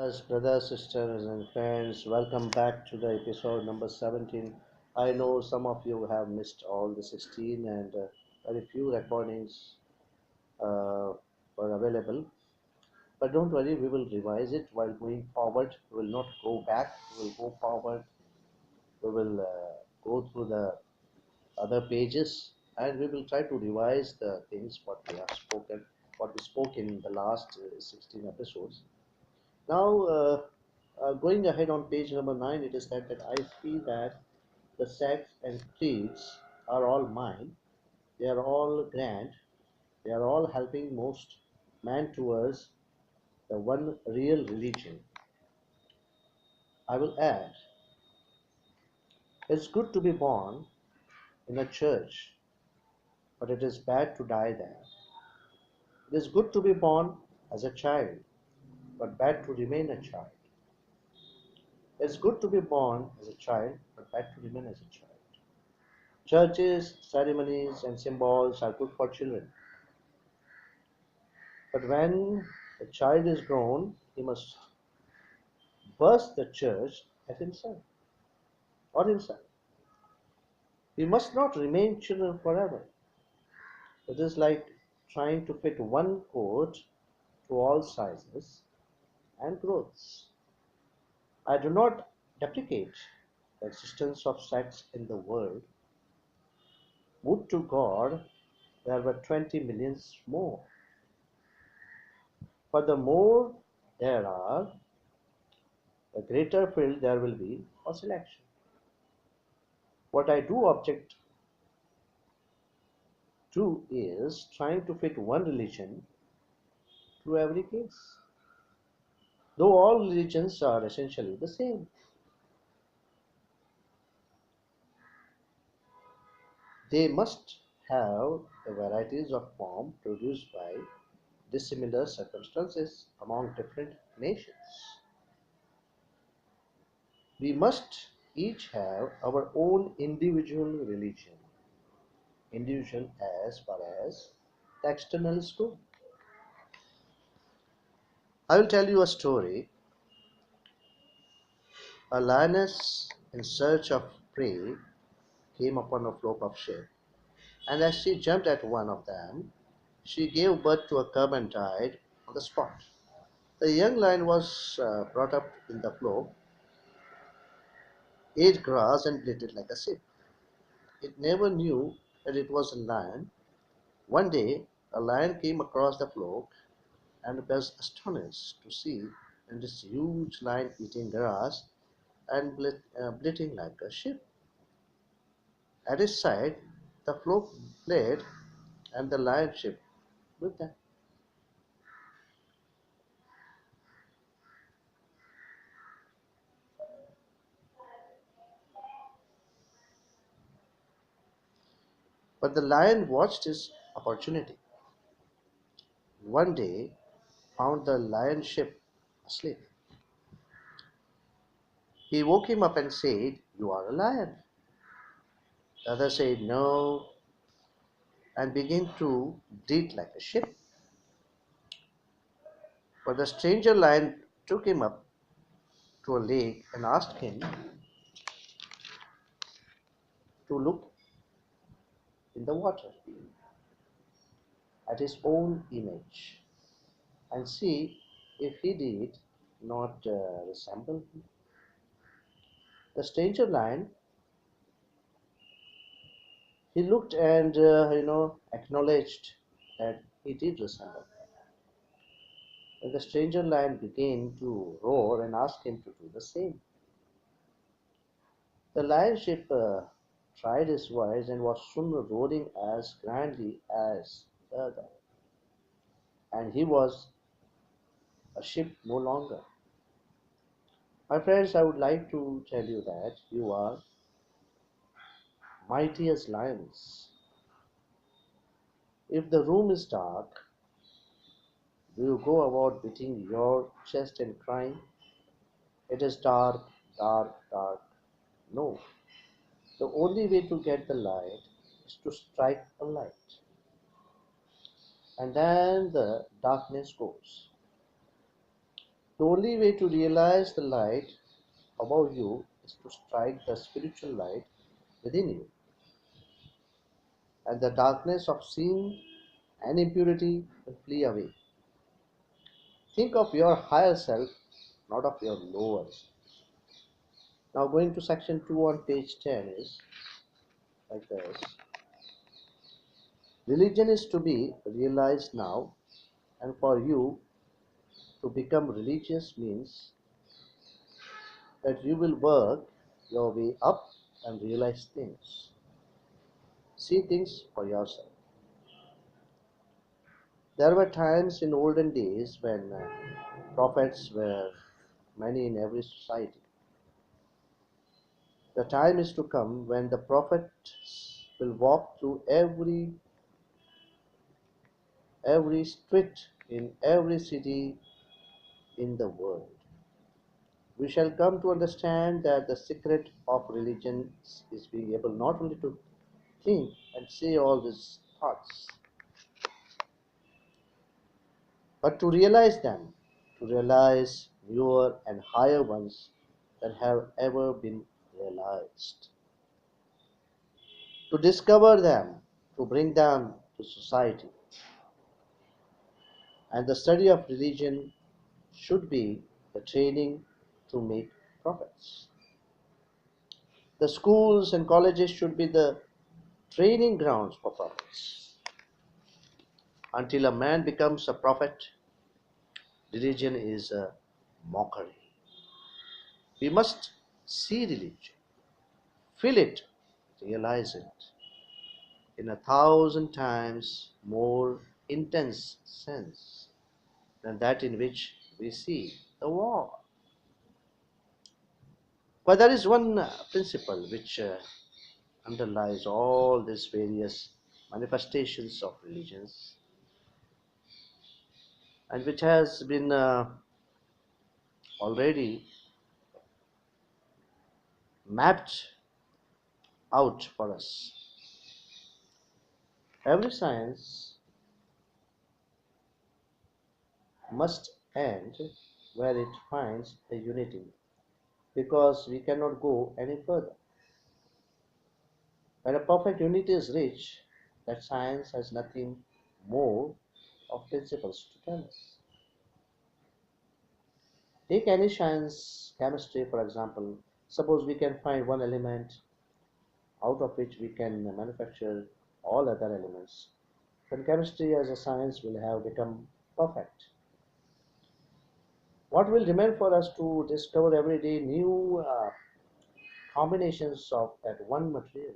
Yes, brothers, sisters, and friends, welcome back to the episode number 17. I know some of you have missed all the 16 and very few recordings uh, were available. But don't worry, we will revise it while going forward. We will not go back, we will go forward. We will go through the other pages and we will try to revise the things what we spoke in the last 16 episodes. Now, going ahead on page number 9, it is said that I feel that the sects and creeds are all mine. They are all grand. They are all helping most man towards the one real religion. I will add, it's good to be born in a church, but it is bad to die there. It is good to be born as a child, but bad to remain a child. It's good to be born as a child, but bad to remain as a child. Churches, ceremonies, and symbols are good for children. But when the child is grown, he must burst the church at himself or himself. We must not remain children forever. It is like trying to fit one coat to all sizes and growths. I do not deprecate the existence of sects in the world. Would to God there were 20 millions more. For the more there are, the greater field there will be for selection. What I do object to is trying to fit one religion to every case, though all religions are essentially the same. They must have the varieties of form produced by dissimilar circumstances among different nations. We must each have our own individual religion, individual as far as the external is good. I will tell you a story. A lioness in search of prey came upon a flock of sheep, and as she jumped at one of them, she gave birth to a cub and died on the spot. The young lion was brought up in the flock, ate grass, and bleated like a sheep. It never knew that it was a lion. One day, a lion came across the flock and was astonished to see this huge lion eating grass and bleating like a sheep. At his side, the flock fled and the lionship with them. But the lion watched his opportunity. One day, found the lionship asleep. He woke him up and said, "You are a lion." The other said, "No," and began to bleat like a sheep. But the stranger lion took him up to a lake and asked him to look in the water at his own image and see if he did not resemble him. The stranger lion, he looked and acknowledged that he did resemble. And the stranger lion began to roar and asked him to do the same. The lionship tried his voice and was soon roaring as grandly as the other. And he was a sheep no longer. My friends, I would like to tell you that you are mighty as lions. If the room is dark, do you go about beating your chest and crying, "It is dark, dark, dark"? No. The only way to get the light is to strike a light. And then the darkness goes. The only way to realize the light above you is to strike the spiritual light within you, and the darkness of sin and impurity will flee away. Think of your higher self, not of your lower. Now, going to section 2 on page 10 is like this. Religion is to be realized now, and for you to become religious means that you will work your way up and realize things. See things for yourself. There were times in olden days when prophets were many in every society. The time is to come when the prophets will walk through every street in every city in the world. We shall come to understand that the secret of religion is being able not only to think and say all these thoughts, but to realize them, to realize newer and higher ones than have ever been realized, to discover them, to bring them to society. And the study of religion should be the training to make prophets. The schools and colleges should be the training grounds for prophets. Until a man becomes a prophet, religion is a mockery. We must see religion, feel it, realize it in a thousand times more intense sense than that in which we see the war. But there is one principle which underlies all these various manifestations of religions and which has been already mapped out for us. Every science must end where it finds a unity because we cannot go any further. When a perfect unity is reached, that science has nothing more of principles to tell us. Take any science, chemistry for example. Suppose we can find one element out of which we can manufacture all other elements. Then chemistry as a science will have become perfect. What will remain for us to discover every day new combinations of that one material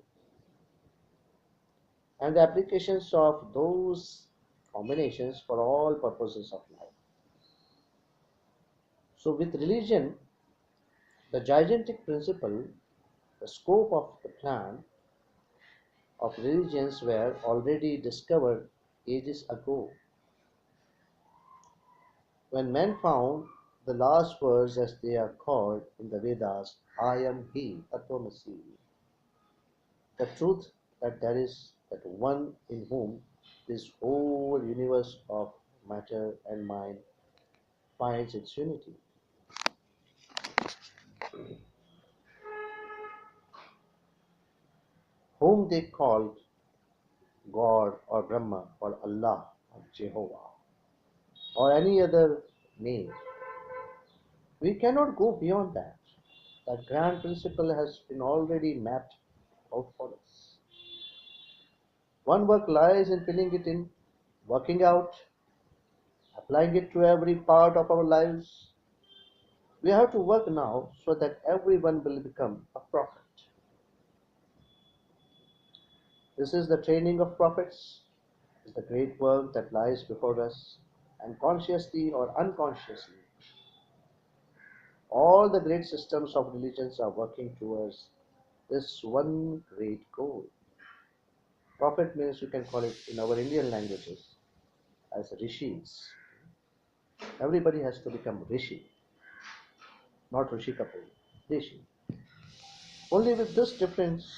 and the applications of those combinations for all purposes of life. So, with religion, the gigantic principle, the scope of the plan of religions were already discovered ages ago. When men found the last words as they are called in the Vedas, I am He, Tatvamasi, the truth that there is that one in whom this whole universe of matter and mind finds its unity, whom they called God or Brahma or Allah or Jehovah or any other name. We cannot go beyond that. The grand principle has been already mapped out for us. One work lies in filling it in, working out, applying it to every part of our lives. We have to work now so that everyone will become a prophet. This is the training of prophets, is the great work that lies before us, and consciously or unconsciously, all the great systems of religions are working towards this one great goal. Prophet means you can call it in our Indian languages as rishis. Everybody has to become rishi, not Rishi Kapoor, rishi. Only with this difference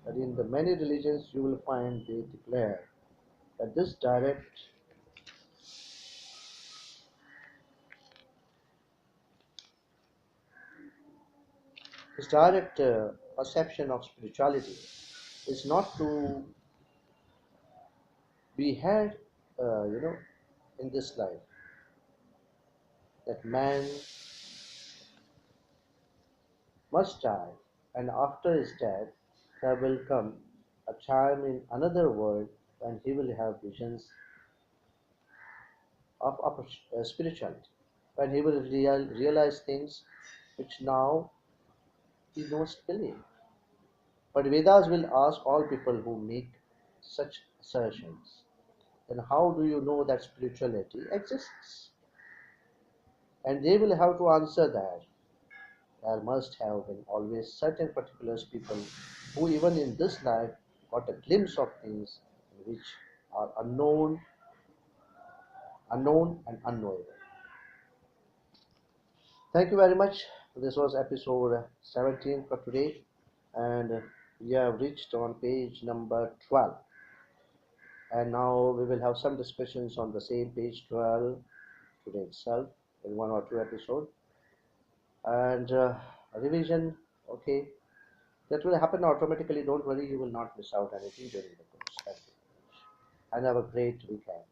that in the many religions you will find they declare that this direct His direct perception of spirituality is not to be had, in this life, that man must die, and after his death, there will come a time in another world when he will have visions of spirituality, when he will realize things which now he must believe. But Vedas will ask all people who make such assertions, then how do you know that spirituality exists? And they will have to answer that there must have been always certain particular people who, even in this life, got a glimpse of things which are unknown and unknowable. Thank you very much. This was episode 17 for today, and we have reached on page number 12. And now we will have some discussions on the same page 12 today itself in one or two episodes. And revision, okay, that will happen automatically. Don't worry, you will not miss out anything during the course. Thank you very much. And have a great weekend.